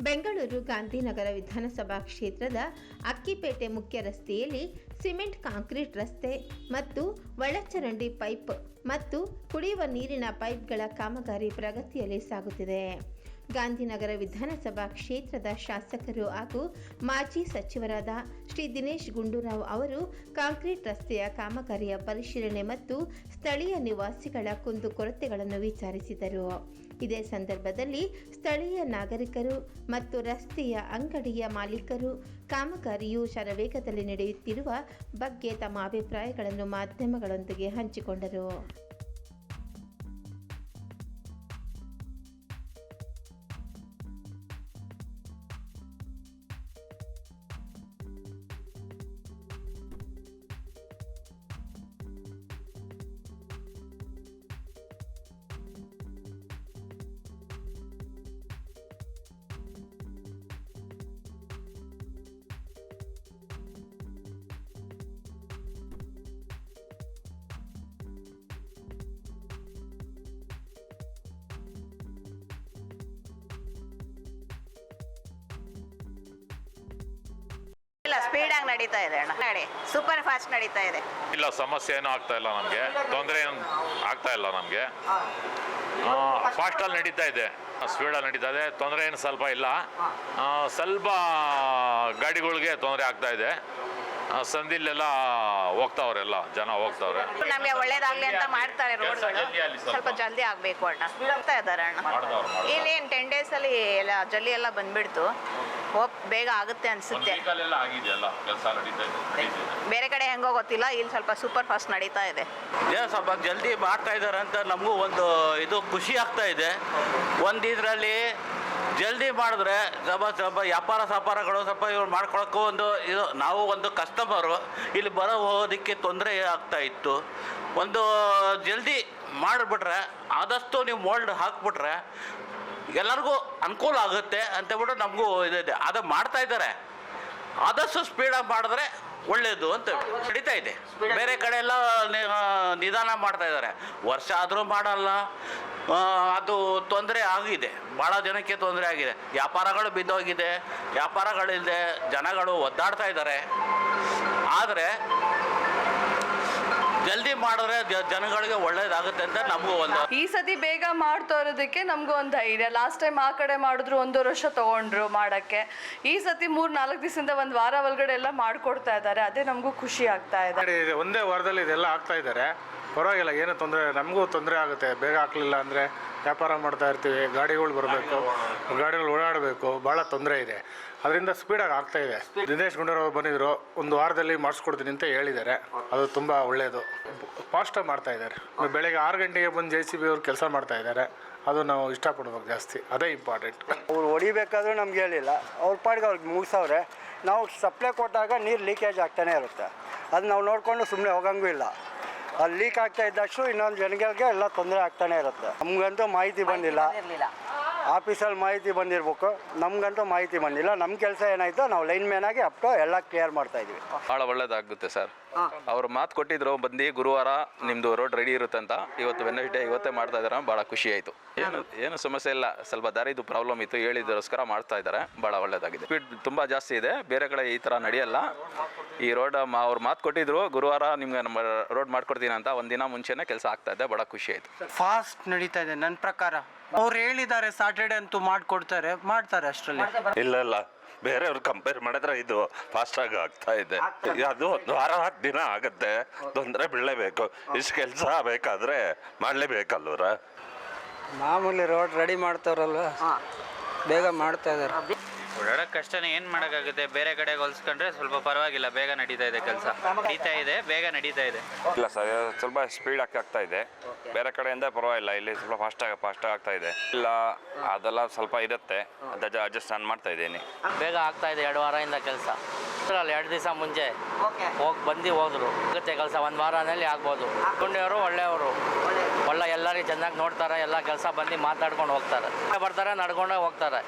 ಬೆಂಗಳೂರು ಗಾಂಧಿನಗರ ವಿಧಾನಸಭಾ ಕ್ಷೇತ್ರದ ಅಕ್ಕಿಪೇಟೆ ಮುಖ್ಯ ರಸ್ತೆಯಲ್ಲಿ ಸಿಮೆಂಟ್ ಕಾಂಕ್ರೀಟ್ ರಸ್ತೆ ಮತ್ತು ಒಳಚರಂಡಿ ಪೈಪ್ ಮತ್ತು ಕುಡಿಯುವ ನೀರಿನ ಪೈಪ್ಗಳ ಕಾಮಗಾರಿ ಪ್ರಗತಿಯಲ್ಲಿ ಸಾಗುತ್ತಿದೆ. ಗಾಂಧಿನಗರ ವಿಧಾನಸಭಾ ಕ್ಷೇತ್ರದ ಶಾಸಕರು ಹಾಗೂ ಮಾಜಿ ಸಚಿವರಾದ ಶ್ರೀ ದಿನೇಶ್ ಗುಂಡೂರಾವ್ ಅವರು ಕಾಂಕ್ರೀಟ್ ರಸ್ತೆಯ ಕಾಮಗಾರಿಯ ಪರಿಶೀಲನೆ ಮತ್ತು ಸ್ಥಳೀಯ ನಿವಾಸಿಗಳ ಕುಂದುಕೊರತೆಗಳನ್ನು ವಿಚಾರಿಸಿದರು. ಇದೇ ಸಂದರ್ಭದಲ್ಲಿ ಸ್ಥಳೀಯ ನಾಗರಿಕರು ಮತ್ತು ರಸ್ತೆಯ ಅಂಗಡಿಯ ಮಾಲೀಕರು ಕಾಮಗಾರಿಯು ಶರವೇಗದಲ್ಲಿ ನಡೆಯುತ್ತಿರುವ ಬಗ್ಗೆ ತಮ್ಮ ಅಭಿಪ್ರಾಯಗಳನ್ನು ಮಾಧ್ಯಮಗಳೊಂದಿಗೆ ಹಂಚಿಕೊಂಡರು. ಸ್ಪೀಡ್ ಆಗಿ ನಡೀತಾ ಇದೆ ಅಣ್ಣ, ಸೂಪರ್ ಫಾಸ್ಟ್ ನಡೀತಾ ಇದೆ. ಇಲ್ಲ, ಸಮಸ್ಯೆ ಏನೂ ಆಗ್ತಾ ಇಲ್ಲ, ನಮಗೆ ತೊಂದರೆ ಏನು ಆಗ್ತಾ ಇಲ್ಲ. ನಮಗೆ ಫಾಸ್ಟಲ್ಲಿ ನಡೀತಾ ಇದೆ, ಸ್ಪೀಡಲ್ಲಿ ನಡೀತಾ ಇದೆ, ತೊಂದರೆ ಏನು ಸ್ವಲ್ಪ ಇಲ್ಲ. ಸ್ವಲ್ಪ ಗಾಡಿಗಳಿಗೆ ತೊಂದರೆ ಆಗ್ತಾ ಇದೆ. ಸಂದಿಲೆಲ್ಲ ಹೋಗ್ತಾವ್ರೆಲ್ಲ ಜನ ಹೋಗ್ತಾವ್ರೆ. ನಮಗೆ ಒಳ್ಳೇದಾಗ್ಲಿ ಅಂತ ಮಾಡ್ತಾರೆ ರೋಡ್, ಸ್ವಲ್ಪ ಜಲ್ದಿ ಆಗ್ಬೇಕು ಅಣ್ಣ, ಹೋಗ್ತಾ ಇದ್ದಾರೆ ಅಣ್ಣ. ಇಲ್ಲಿ 10 days ಅಲ್ಲಿ ಎಲ್ಲ ಜಲ್ದಿ ಎಲ್ಲ ಬಂದ್ಬಿಡ್ತು, ಬೇಗ ಆಗುತ್ತೆ ಅನ್ಸುತ್ತೆ. ಬೇರೆ ಕಡೆ ಹೆಂಗೋ ಗೊತ್ತಿಲ್ಲ, ಇಲ್ಲಿ ಸ್ವಲ್ಪ ಸೂಪರ್ ಫಾಸ್ಟ್ ನಡೀತಾ ಇದೆ. ಸ್ವಲ್ಪ ಜಲ್ದಿ ಮಾಡ್ತಾ ಇದ್ದಾರೆ ಅಂತ ನಮಗೂ ಒಂದು ಇದು ಖುಷಿ ಆಗ್ತಾ ಇದೆ. ಒಂದು ಇದರಲ್ಲಿ ಜಲ್ದಿ ಮಾಡಿದ್ರೆ ಸ್ವಲ್ಪ ವ್ಯಾಪಾರಗಳು ಸ್ವಲ್ಪ ಇವ್ರು ಮಾಡ್ಕೊಳಕ್ಕೂ ಒಂದು ಇದು, ನಾವು ಒಂದು ಕಸ್ಟಮರು ಇಲ್ಲಿ ಹೋಗೋದಕ್ಕೆ ತೊಂದರೆ ಆಗ್ತಾ ಇತ್ತು. ಒಂದು ಜಲ್ದಿ ಮಾಡಿಬಿಟ್ರೆ, ಆದಷ್ಟು ನೀವು ಮೋಲ್ಡ್ ಹಾಕ್ಬಿಟ್ರೆ ಎಲ್ಲರಿಗೂ ಅನುಕೂಲ ಆಗುತ್ತೆ ಅಂತೇಳ್ಬಿಟ್ಟು ನಮಗೂ ಇದೆ. ಅದು ಮಾಡ್ತಾ ಇದ್ದಾರೆ, ಆದಷ್ಟು ಸ್ಪೀಡಾಗಿ ಮಾಡಿದ್ರೆ ಒಳ್ಳೆಯದು ಅಂತ ನಡೀತಾ ಇದೆ. ಬೇರೆ ಕಡೆ ಎಲ್ಲ ನಿಧಾನ ಮಾಡ್ತಾ ಇದ್ದಾರೆ, ವರ್ಷ ಆದರೂ ಮಾಡಲ್ಲ. ಅದು ತೊಂದರೆ ಆಗಿದೆ, ಭಾಳ ಜನಕ್ಕೆ ತೊಂದರೆ ಆಗಿದೆ. ವ್ಯಾಪಾರಗಳು ಬಿದ್ದೋಗಿದೆ, ವ್ಯಾಪಾರಗಳಿಲ್ಲದೆ ಜನಗಳು ಒದ್ದಾಡ್ತಾ ಇದ್ದಾರೆ. ಆದರೆ ಜಲ್ದಿ ಮಾಡಿದ್ರೆ ಜನಗಳಿಗೆ ಒಳ್ಳೇದಾಗುತ್ತೆ ಅಂತ ನಮಗೂ ಒಂದು. ಈ ಸತಿ ಬೇಗ ಮಾಡ್ತಾ ಇರೋದಕ್ಕೆ ನಮಗೂ ಒಂದು ಧೈರ್ಯ. ಲಾಸ್ಟ್ ಟೈಮ್ ಆ ಕಡೆ ಮಾಡಿದ್ರು 1 ವರ್ಷ ತೊಗೊಂಡ್ರು ಮಾಡೋಕ್ಕೆ. ಈ ಸತಿ 3-4 ದಿವಸದಿಂದ 1 ವಾರ ಒಳಗಡೆ ಎಲ್ಲ ಮಾಡಿಕೊಡ್ತಾ ಇದ್ದಾರೆ, ಅದೇ ನಮಗೂ ಖುಷಿ ಆಗ್ತಾ ಇದೆ. ಒಂದೇ ವಾರದಲ್ಲಿ ಇದೆಲ್ಲ ಆಗ್ತಾ ಇದ್ದಾರೆ, ಪರವಾಗಿಲ್ಲ, ಏನು ತೊಂದರೆ. ನಮಗೂ ತೊಂದರೆ ಆಗುತ್ತೆ, ಬೇಗ ಹಾಕ್ಲಿಲ್ಲ ಅಂದರೆ ವ್ಯಾಪಾರ ಮಾಡ್ತಾ ಇರ್ತೀವಿ, ಗಾಡಿಗಳು ಬರಬೇಕು, ಗಾಡಿಗಳು ಓಡಾಡಬೇಕು, ಭಾಳ ತೊಂದರೆ ಇದೆ. ಅದರಿಂದ ಸ್ಪೀಡಾಗಿ ಆಗ್ತಾ ಇದೆ. ದಿನೇಶ್ ಗುಂಡೂರಾವ್ ಬಂದಿದ್ರು, 1 ವಾರದಲ್ಲಿ ಮಾಡಿಸ್ಕೊಡ್ತೀನಿ ಅಂತ ಹೇಳಿದ್ದಾರೆ, ಅದು ತುಂಬ ಒಳ್ಳೆಯದು. ಫಾಸ್ಟಾಗಿ ಮಾಡ್ತಾ ಇದ್ದಾರೆ. ಬೆಳಗ್ಗೆ 6 ಗಂಟೆಗೆ ಬಂದು JCB ಅವ್ರು ಕೆಲಸ ಮಾಡ್ತಾ ಇದ್ದಾರೆ, ಅದು ನಾವು ಇಷ್ಟಪಡ್ಬೇಕು ಜಾಸ್ತಿ, ಅದೇ ಇಂಪಾರ್ಟೆಂಟ್. ಅವ್ರು ಹೊಡಿಬೇಕಾದ್ರೂ ನಮ್ಗೆ ಹೇಳಿಲ್ಲ, ಅವ್ರ ಪಾಡಿಗೆ ಅವ್ರಿಗೆ ಮುಗಿಸವ್ರೆ. ನಾವು ಸಪ್ಲೈ ಕೊಟ್ಟಾಗ ನೀರು ಲೀಕೇಜ್ ಆಗ್ತಾನೆ ಇರುತ್ತೆ, ಅದು ನಾವು ನೋಡಿಕೊಂಡು ಸುಮ್ಮನೆ ಹೋಗಂಗೂ ಇಲ್ಲ. ಅಲ್ಲಿ ಲೀಕ್ ಆಗ್ತಾ ಇದ್ದಷ್ಟು ಇನ್ನೊಂದು ಜನಗಳಿಗೆ ಎಲ್ಲ ತೊಂದರೆ ಆಗ್ತಾನೆ ಇರುತ್ತೆ. ನಮಗಂತೂ ಮಾಹಿತಿ ಬಂದಿಲ್ಲ, ಆಫೀಸಲ್ಲಿ ಮಾಹಿತಿ ಬಂದಿರಬೇಕು, ನಮಗಂತೂ ಮಾಹಿತಿ ಬಂದಿಲ್ಲ. ನಮ್ಮ ಕೆಲಸ ಏನಾಯಿತು, ನಾವು ಲೈನ್ ಮ್ಯಾನ್ ಆಗಿ ಅಪ್ಟು ಎಲ್ಲ ಕ್ಲಿಯರ್ ಮಾಡ್ತಾ ಇದ್ವಿ. ಭಾಳ ಒಳ್ಳೇದಾಗುತ್ತೆ ಸರ್. ಅವ್ರು ಮಾತು ಕೊಟ್ಟಿದ್ರು, ಬಂದು ಗುರುವಾರ ನಿಮ್ಮದು ರೋಡ್ ರೆಡಿ ಇರುತ್ತೆ ಅಂತ. ಇವತ್ತು ವೆಡ್ನೆಸ್ಡೇ, ಇವತ್ತೇ ಮಾಡ್ತಾ ಇದ್ದಾರೆ, ಭಾಳ ಖುಷಿ ಆಯಿತು. ಏನು ಸಮಸ್ಯೆ ಇಲ್ಲ, ಸ್ವಲ್ಪ ದಾರಿದು ಪ್ರಾಬ್ಲಮ್ ಇತ್ತು, ಹೇಳಿದೋಸ್ಕರ ಮಾಡ್ತಾ ಇದ್ದಾರೆ, ಭಾಳ ಒಳ್ಳೇದಾಗಿದೆ. ಸ್ಪೀಡ್ ತುಂಬ ಜಾಸ್ತಿ ಇದೆ, ಬೇರೆ ಕಡೆ ಈ ಥರ ನಡೆಯಲ್ಲ. ಈ ರೋಡ್ ಅವ್ರು ಮಾತು ಕೊಟ್ಟಿದ್ರು, ಗುರುವಾರ ನಿಮ್ಗೆ ನಮ್ಮ ರೋಡ್ ಮಾಡ್ಕೊಡ್ತೀನಿ ಅಂತ. ಒಂದಿನ ಮುಂಚೆನೇ ಕೆಲಸ ಆಗ್ತಾ ಇದೆ, ಭಾಳ ಖುಷಿ ಆಯಿತು. ಫಾಸ್ಟ್ ನಡೀತಾ ಇದೆ ನನ್ನ ಪ್ರಕಾರ. ಅವ್ರು ಹೇಳಿದ್ದಾರೆ ಸಾಟರ್ಡೆ ಅಂತೂ ಮಾಡ್ತಾರೆ ಅಷ್ಟರಲ್ಲಿ. ಇಲ್ಲ, ಬೇರೆಯವ್ರು ಕಂಪೇರ್ ಮಾಡಿದ್ರೆ ಇದು ಫಾಸ್ಟಾಗಿ ಆಗ್ತಾ ಇದೆ. ಅದು 1 ವಾರ 10 ದಿನ ಆಗುತ್ತೆ, ತೊಂದರೆ ಬೀಳಲೇಬೇಕು. ಇಷ್ಟು ಕೆಲಸ ಬೇಕಾದ್ರೆ ಮಾಡಲೇಬೇಕಲ್ವರ. ಮಾಮೂಲಿ ರೋಡ್ ರೆಡಿ ಮಾಡ್ತಾರಲ್ವ, ಬೇಗ ಮಾಡ್ತಾ ಇದ್ದಾರೆ. ಓಡಾಡೋಕೆ ಕಷ್ಟನೇ, ಏನು ಮಾಡೋಕ್ಕಾಗುತ್ತೆ. ಬೇರೆ ಕಡೆಗೆ ಹೋಲಿಸ್ಕೊಂಡ್ರೆ ಸ್ವಲ್ಪ ಪರವಾಗಿಲ್ಲ, ಬೇಗ ನಡೀತಾ ಇದೆ ಕೆಲಸ, ನಡೀತಾ ಇದೆ, ಬೇಗ ನಡೀತಾ ಇದೆ. ಇಲ್ಲ ಸರ್, ಸ್ವಲ್ಪ ಸ್ಪೀಡ್ ಆಗ್ತಾ ಇದೆ. ಬೇರೆ ಕಡೆಯಿಂದ ಪರವಾಗಿಲ್ಲ, ಇಲ್ಲಿ ಸ್ವಲ್ಪ ಫಾಸ್ಟ್ ಆಗ್ತಾ ಇದೆ. ಇಲ್ಲ, ಅದೆಲ್ಲ ಸ್ವಲ್ಪ ಇರುತ್ತೆ, ಅಡ್ಜಸ್ಟ್ ನಾನು ಮಾಡ್ತಾ ಇದ್ದೀನಿ. ಬೇಗ ಆಗ್ತಾ ಇದೆ 2 ವಾರದಿಂದ ಕೆಲಸ. 2 ದಿವಸ ಮುಂಚೆ ಹೋದ್ರು ಆಗುತ್ತೆ ಕೆಲಸ, 1 ವಾರದಲ್ಲಿ ಆಗ್ಬೋದು. ಗುಂಡೆಯವರು ಒಳ್ಳೆಯವರು, ಎಲ್ಲರಿಗೂ ಚೆನ್ನಾಗಿ ನೋಡ್ತಾರೆ, ಎಲ್ಲ ಕೆಲಸ ಬಂದು ಮಾತಾಡ್ಕೊಂಡು ಹೋಗ್ತಾರೆ, ಬರ್ತಾರೆ, ನಡ್ಕೊಂಡೇ ಹೋಗ್ತಾರೆ.